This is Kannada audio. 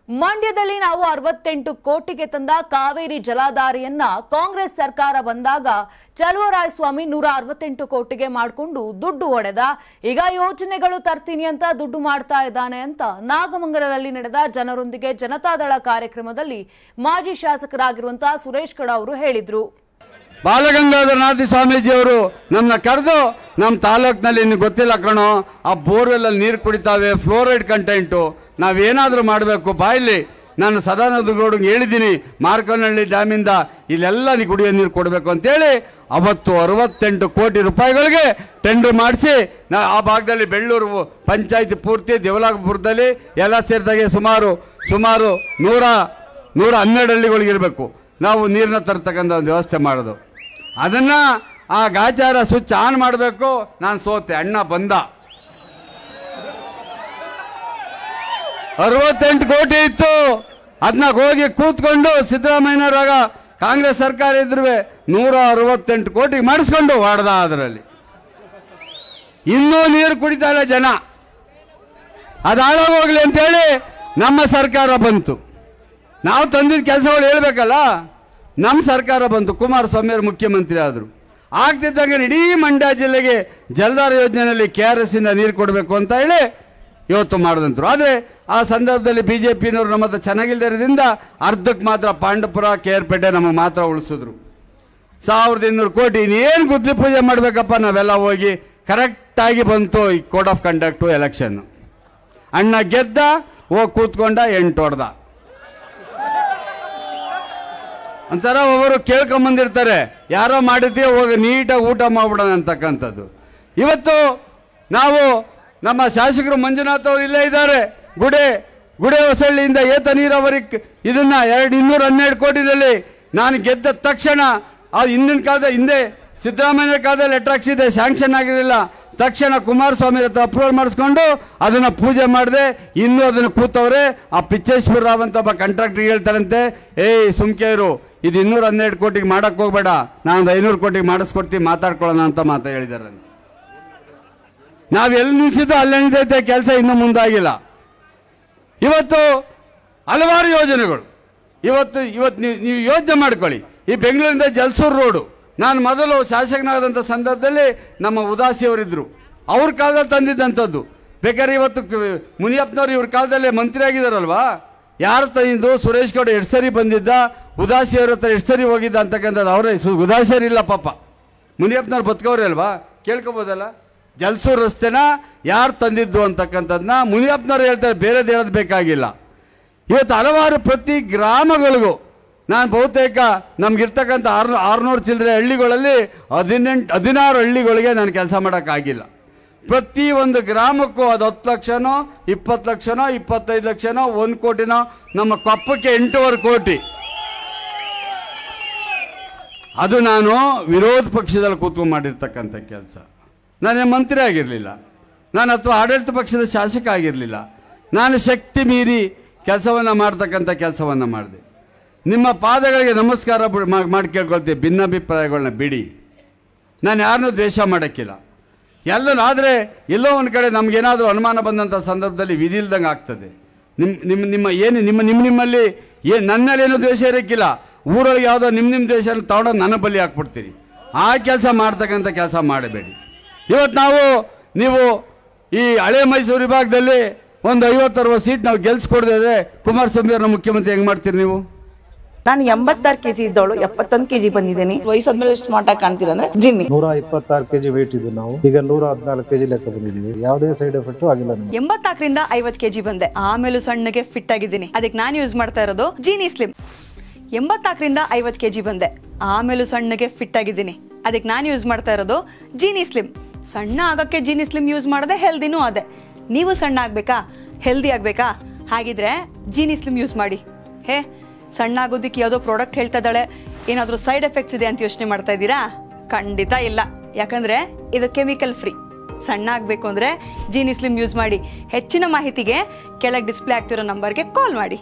ಮಂಡ್ಯದಲ್ಲಿ ನಾವು 68 ಕೋಟಿಗೆ ತಂದ ಕಾವೇರಿ ಜಲಾಧಾರಿಯನ್ನ ಕಾಂಗ್ರೆಸ್ ಸರ್ಕಾರ ಬಂದಾಗ ಚಲುವರಾಯಸ್ವಾಮಿ 168 ಕೋಟಿಗೆ ಮಾಡಿಕೊಂಡು ದುಡ್ಡು ಹೊಡೆದ. ಈಗ ಯೋಜನೆಗಳು ತರ್ತೀನಿ ಅಂತ ದುಡ್ಡು ಮಾಡ್ತಾ ಇದ್ದಾನೆ ಅಂತ ನಾಗಮಂಗಲದಲ್ಲಿ ನಡೆದ ಜನರೊಂದಿಗೆ ಜನತಾದಳ ಕಾರ್ಯಕ್ರಮದಲ್ಲಿ ಮಾಜಿ ಶಾಸಕರಾಗಿರುವಂತಹ ಸುರೇಶ್ ಗೌಡ ಅವರು ಹೇಳಿದ್ರು. ಬಾಲಗಂಗಾಧರನಾಥ ಸ್ವಾಮೀಜಿ ಅವರು ನಮ್ಮನ್ನ ಕರೆದು ನಮ್ಮ ತಾಲೂಕಿನಲ್ಲಿ ಇನ್ನು ಗೊತ್ತಿಲ್ಲ ಕಣೋ, ಆ ಬೋರ್ವೆಲ್ ಅಲ್ಲಿ ನೀರು ಕುಡಿತಾವೆ, ಫ್ಲೋರೈಡ್ ಕಂಟೆಂಟು, ನಾವೇನಾದ್ರೂ ಮಾಡಬೇಕು ಬಾಯಲ್ಲಿ. ನಾನು ಸದಾನಂದ ಗೌಡ್ಗೆ ಹೇಳಿದ್ದೀನಿ, ಮಾರ್ಕನಹಳ್ಳಿ ಡ್ಯಾಮಿಂದ ಇಲ್ಲೆಲ್ಲ ಕುಡಿಯೋ ನೀರು ಕೊಡಬೇಕು ಅಂತೇಳಿ ಅವತ್ತು 68 ಕೋಟಿ ರೂಪಾಯಿಗಳಿಗೆ ಟೆಂಡರ್ ಮಾಡಿಸಿ ಆ ಭಾಗದಲ್ಲಿ ಬೆಳ್ಳೂರು ಪಂಚಾಯತಿ ಪೂರ್ತಿ ದೇವಲಾಪುರದಲ್ಲಿ ಎಲ್ಲ ಸೇರಿದಾಗೆ ಸುಮಾರು 112 ಹಳ್ಳಿಗಳಿಗಿರಬೇಕು ನಾವು ನೀರನ್ನ ತರ್ತಕ್ಕಂಥ ಒಂದು ವ್ಯವಸ್ಥೆ ಮಾಡೋದು. ಅದನ್ನ ಆ ಗಾಚಾರ ಸ್ವಿಚ್ ಆನ್ ಮಾಡಬೇಕು. ನಾನು ಸೋತೆ, ಅಣ್ಣ ಬಂದ. 68 ಕೋಟಿ ಇತ್ತು. ಅದನ್ನ ಹೋಗಿ ಕೂತ್ಕೊಂಡು ಸಿದ್ದರಾಮಯ್ಯನವರಾಗ ಕಾಂಗ್ರೆಸ್ ಸರ್ಕಾರ ಇದ್ರು 168 ಕೋಟಿಗೆ ಮಾಡಿಸ್ಕೊಂಡು ಹೊಡೆದ. ಅದರಲ್ಲಿ ಇನ್ನೂ ನೀರು ಕುಡಿತಾ ಇಲ್ಲ ಜನ. ಅದು ಹಾಳಾಗೋಗ್ಲಿ ಅಂತೇಳಿ ನಮ್ಮ ಸರ್ಕಾರ ಬಂತು. ನಾವು ತಂದಿದ್ದ ಕೆಲಸಗಳು ಹೇಳ್ಬೇಕಲ್ಲ. ನಮ್ಮ ಸರ್ಕಾರ ಬಂತು, ಕುಮಾರಸ್ವಾಮಿ ಅವರು ಮುಖ್ಯಮಂತ್ರಿ ಆದರು. ಆಗ್ತಿದ್ದಂಗೆ ಇಡೀ ಮಂಡ್ಯ ಜಿಲ್ಲೆಗೆ ಜಲಧಾರ ಯೋಜನೆಯಲ್ಲಿ KRS ಇಂದ ನೀರು ಕೊಡಬೇಕು ಅಂತ ಹೇಳಿ ಇವತ್ತು ಮಾಡಿದಂತರು. ಆದರೆ ಆ ಸಂದರ್ಭದಲ್ಲಿ BJPನವರು ನಮ್ಮ ಹತ್ರ ಚೆನ್ನಾಗಿಲ್ದಿರೋದ್ರಿಂದ ಅರ್ಧಕ್ಕೆ ಮಾತ್ರ ಪಾಂಡಪುರ KR ನಮಗೆ ಮಾತ್ರ ಉಳಿಸಿದ್ರು. 1200 ಕೋಟಿ ಇನ್ನೇನು ಗುದ್ಲಿ ಪೂಜೆ ಮಾಡಬೇಕಪ್ಪ ನಾವೆಲ್ಲ ಹೋಗಿ. ಕರೆಕ್ಟಾಗಿ ಬಂತು ಈ ಕೋಡ್ ಆಫ್ ಕಂಡಕ್ಟು ಎಲೆಕ್ಷನ್. ಅಣ್ಣ ಗೆದ್ದ, ಹೋಗಿ ಕೂತ್ಕೊಂಡ, 8 ಹೊಡೆದ. ಒಂಥರ ಒಬ್ಬರು ಕೇಳ್ಕೊಂಬಂದಿರ್ತಾರೆ, ಯಾರೋ ಮಾಡಿದ್ದೀವಿ ಹೋಗಿ ನೀಟಾಗಿ ಊಟ ಮಾಡ್ಬಿಡೋಣ ಅಂತಕ್ಕಂಥದ್ದು. ಇವತ್ತು ನಾವು ನಮ್ಮ ಶಾಸಕರು ಮಂಜುನಾಥ್ ಅವರು ಇಲ್ಲೇ ಇದ್ದಾರೆ. ಗುಡೆ ಹೊಸಳ್ಳಿಯಿಂದ ಏತ ನೀರಾವರಿ ಇದನ್ನ 212 ಕೋಟಿನಲ್ಲಿ ನಾನು ಗೆದ್ದ ತಕ್ಷಣ ಅದು ಹಿಂದಿನ ಕಾಲದ ಹಿಂದೆ ಸಿದ್ದರಾಮಯ್ಯ ಕಾಲದಲ್ಲಿ ಲೆಟರ್ ಹಾಕ್ಸಿದೆ, ಸ್ಯಾಂಕ್ಷನ್ ಆಗಿರಲಿಲ್ಲ. ತಕ್ಷಣ ಕುಮಾರಸ್ವಾಮಿ ಹತ್ರ ಅಪ್ರೂವಲ್ ಮಾಡಿಸ್ಕೊಂಡು ಅದನ್ನ ಪೂಜೆ ಮಾಡಿದೆ. ಇನ್ನೂ ಅದನ್ನು ಕೂತವ್ರೆ. ಆ ಪಿಚ್ಚೇಶ್ವರ ರಾವ್ ಅಂತ ಒಬ್ಬ ಕಾಂಟ್ರಾಕ್ಟರ್ ಹೇಳ್ತಾರಂತೆ, ಸುಮ್ಕೇರು ಇದು 212 ಕೋಟಿಗೆ ಮಾಡಕ್ ಹೋಗ್ಬೇಡ, ನಾನು 500 ಕೋಟಿಗೆ ಮಾಡಿಸ್ಕೊಡ್ತೀವಿ, ಮಾತಾಡ್ಕೊಳ್ಳೋಣ ಅಂತ ಹೇಳಿದ್ದಾರೆ. ನಾವ್ ಎಲ್ಲಿ ನಿಲ್ಸಿದ್ದು ಅಲ್ಲೇ ನಿಂತೈತೆ ಕೆಲಸ, ಇನ್ನೂ ಮುಂದಾಗಿಲ್ಲ. ಇವತ್ತು ಹಲವಾರು ಯೋಜನೆಗಳು. ಇವತ್ತು ನೀವು ಯೋಚನೆ ಮಾಡ್ಕೊಳ್ಳಿ. ಈ ಬೆಂಗಳೂರಿಂದ ಜಲಸೂರು ರೋಡು, ನಾನು ಮೊದಲು ಶಾಸಕನಾದಂಥ ಸಂದರ್ಭದಲ್ಲಿ ನಮ್ಮ ಉದಾಸಿಯವರಿದ್ದರು, ಅವ್ರ ಕಾಲದಲ್ಲಿ ತಂದಿದ್ದಂಥದ್ದು. ಬೇಕಾದ್ರೆ ಇವತ್ತು ಮುನಿಯಪ್ಪನವ್ರು ಇವ್ರ ಕಾಲದಲ್ಲೇ ಮಂತ್ರಿ ಆಗಿದಾರಲ್ವಾ, ಯಾರು ತಂದಿದ್ದು? ಸುರೇಶ್ ಗೌಡ 2 ಸರಿ ಬಂದಿದ್ದ, ಉದಾಸಿಯವ್ರ ಹತ್ರ 2 ಸರಿ ಹೋಗಿದ್ದ ಅಂತಕ್ಕಂಥದ್ದು. ಅವರೇ ಉದಾಸಿಯರಿಲ್ಲ ಪಾಪ, ಮುನಿಯಪ್ಪನವ್ರು ಬದುಕವ್ರೆ ಅಲ್ವಾ, ಕೇಳ್ಕೊಬೋದಲ್ಲ. ಜಲಸೂರು ರಸ್ತೆನ ಯಾರು ತಂದಿದ್ದು ಅಂತಕ್ಕಂಥದ್ದನ್ನ ಮುನಿಯಪ್ಪನವ್ರು ಹೇಳ್ತಾರೆ, ಬೇರೆದು ಹೇಳೋದು ಬೇಕಾಗಿಲ್ಲ. ಇವತ್ತು ಹಲವಾರು ಪ್ರತಿ ಗ್ರಾಮಗಳಿಗೂ ನಾನು ಬಹುತೇಕ ನಮ್ಗಿರ್ತಕ್ಕಂಥ 600 ಚಿಲ್ಲರೆ ಹಳ್ಳಿಗಳಲ್ಲಿ 16 ಹಳ್ಳಿಗಳಿಗೆ ನಾನು ಕೆಲಸ ಮಾಡೋಕ್ಕಾಗಿಲ್ಲ. ಪ್ರತಿ ಒಂದು ಗ್ರಾಮಕ್ಕೂ ಅದು 10 ಲಕ್ಷನೋ 20 ಲಕ್ಷನೋ 25 ಲಕ್ಷನೋ 1 ಕೋಟಿನೋ, ನಮ್ಮ ಕೊಪ್ಪಕ್ಕೆ 8.5 ಕೋಟಿ. ಅದು ನಾನು ವಿರೋಧ ಪಕ್ಷದಲ್ಲಿ ಕೂತ್ಕೊಂಡು ಮಾಡಿರ್ತಕ್ಕಂಥ ಕೆಲಸ. ನಾನೇ ಮಂತ್ರಿ ಆಗಿರಲಿಲ್ಲ, ನಾನು ಅಥವಾ ಆಡಳಿತ ಪಕ್ಷದ ಶಾಸಕ ಆಗಿರಲಿಲ್ಲ. ನಾನು ಶಕ್ತಿ ಮೀರಿ ಕೆಲಸವನ್ನು ಮಾಡ್ತಕ್ಕಂಥ ಕೆಲಸವನ್ನು ಮಾಡಿದೆ. ನಿಮ್ಮ ಪಾದಗಳಿಗೆ ನಮಸ್ಕಾರ ಮಾಡಿ ಕೇಳ್ಕೊಳ್ತೀವಿ, ಭಿನ್ನಾಭಿಪ್ರಾಯಗಳನ್ನ ಬಿಡಿ. ನಾನು ಯಾರನ್ನೂ ದ್ವೇಷ ಮಾಡೋಕ್ಕಿಲ್ಲ. ಆದರೆ ಎಲ್ಲೋ ಒಂದು ಕಡೆ ನಮಗೇನಾದರೂ ಅನುಮಾನ ಬಂದಂಥ ಸಂದರ್ಭದಲ್ಲಿ ವಿಧಿ ಇಲ್ದಂಗೆ ಆಗ್ತದೆ. ನಿಮ್ಮಲ್ಲಿ ನನ್ನಲ್ಲೇನೋ ದ್ವೇಷ ಇರೋಕ್ಕಿಲ್ಲ. ಊರೊಳಗೆ ಯಾವುದೋ ನಿಮ್ಮ ದ್ವೇಷ ತಗೊಂಡೋಗಿ ನನ್ನ ಬಲಿ ಹಾಕ್ಬಿಡ್ತೀರಿ. ಆ ಕೆಲಸ ಮಾಡ್ತಕ್ಕಂಥ ಕೆಲಸ ಮಾಡಬೇಡಿ. ಇವತ್ತು ನೀವು ಈ ಹಳೆ ಮೈಸೂರು ವಿಭಾಗದಲ್ಲಿ ಒಂದು 50-60 ಸೀಟ್ ನಾವು ಗೆಲ್ಸ್ಕೊಡ್ದಿದ್ರೆ ಕುಮಾರಸ್ವಾಮಿ ಅವ್ರನ್ನ ಮುಖ್ಯಮಂತ್ರಿ ಹೆಂಗೆ ಮಾಡ್ತೀರಿ ನೀವು? ನಾನು 86 kg ಇದ್ದವಳು 71 kg ಬಂದಿದ್ದೀನಿ. ವಯಸ್ಸಾದ್ಮೇಲೆ ಸ್ಮಾರ್ಟ್ ಆಗಿ ಕಾಣ್ತೀರ ಅಂದ್ರೆ ಜಿನ್ನಿ. 126 kg ವೇಟ್ ಇದ್ದು ನಾವು ಈಗ 114 kg ಲೆಕ್ಕ ಬಂದಿದ್ದೀವಿ. ಯಾವುದೇ ಸೈಡ್ ಎಫೆಕ್ಟ್ ಆಗಿಲ್ಲ. 84ರಿಂದ 50 kg ಬಂದೆ, ಆಮೇಲೆ ಸಣ್ಣಗೆ ಫಿಟ್ ಆಗಿದ್ದೀನಿ. ಅದಕ್ಕೆ ನಾನು ಯೂಸ್ ಮಾಡ್ತಾ ಇರೋದು ಜೀನಿ ಸ್ಲಿಮ್. 84ರಿಂದ 50 kg ಬಂದೆ, ಆಮೇಲೆ ಸಣ್ಣಗೆ ಫಿಟ್ ಆಗಿದ್ದೀನಿ. ಅದಕ್ಕೆ ನಾನು ಯೂಸ್ ಮಾಡ್ತಾ ಇರೋದು ಜೀನಿ ಸ್ಲಿಮ್. ಸಣ್ಣ ಆಗಕ್ಕೆ ಜೀನಿ ಸ್ಲಿಮ್ ಯೂಸ್ ಮಾಡದೆ ಹೆಲ್ದಿನೂ ಅದೇ. ನೀವು ಸಣ್ಣ ಆಗ್ಬೇಕಾ, ಹೆಲ್ದಿ ಆಗ್ಬೇಕಾ? ಹಾಗಿದ್ರೆ ಜೀನಿ ಸ್ಲಿಮ್ ಯೂಸ್ ಮಾಡಿ. ಸಣ್ಣ ಆಗೋದಕ್ಕೆ ಯಾವುದೋ ಪ್ರಾಡಕ್ಟ್ ಹೇಳ್ತಾ ಇದ್ದಾಳೆ, ಏನಾದರೂ ಸೈಡ್ ಎಫೆಕ್ಟ್ಸ್ ಇದೆ ಅಂತ ಯೋಚನೆ ಮಾಡ್ತಾ ಇದ್ದೀರಾ? ಖಂಡಿತ ಇಲ್ಲ, ಯಾಕಂದ್ರೆ ಇದು ಕೆಮಿಕಲ್ ಫ್ರೀ. ಸಣ್ಣ ಆಗಬೇಕು ಅಂದರೆ ಜೀನಿ ಸ್ಲಿಮ್ ಯೂಸ್ ಮಾಡಿ. ಹೆಚ್ಚಿನ ಮಾಹಿತಿಗೆ ಕೆಳಗೆ ಡಿಸ್ಪ್ಲೇ ಆಗ್ತಿರೋ ನಂಬರ್ಗೆ ಕಾಲ್ ಮಾಡಿ.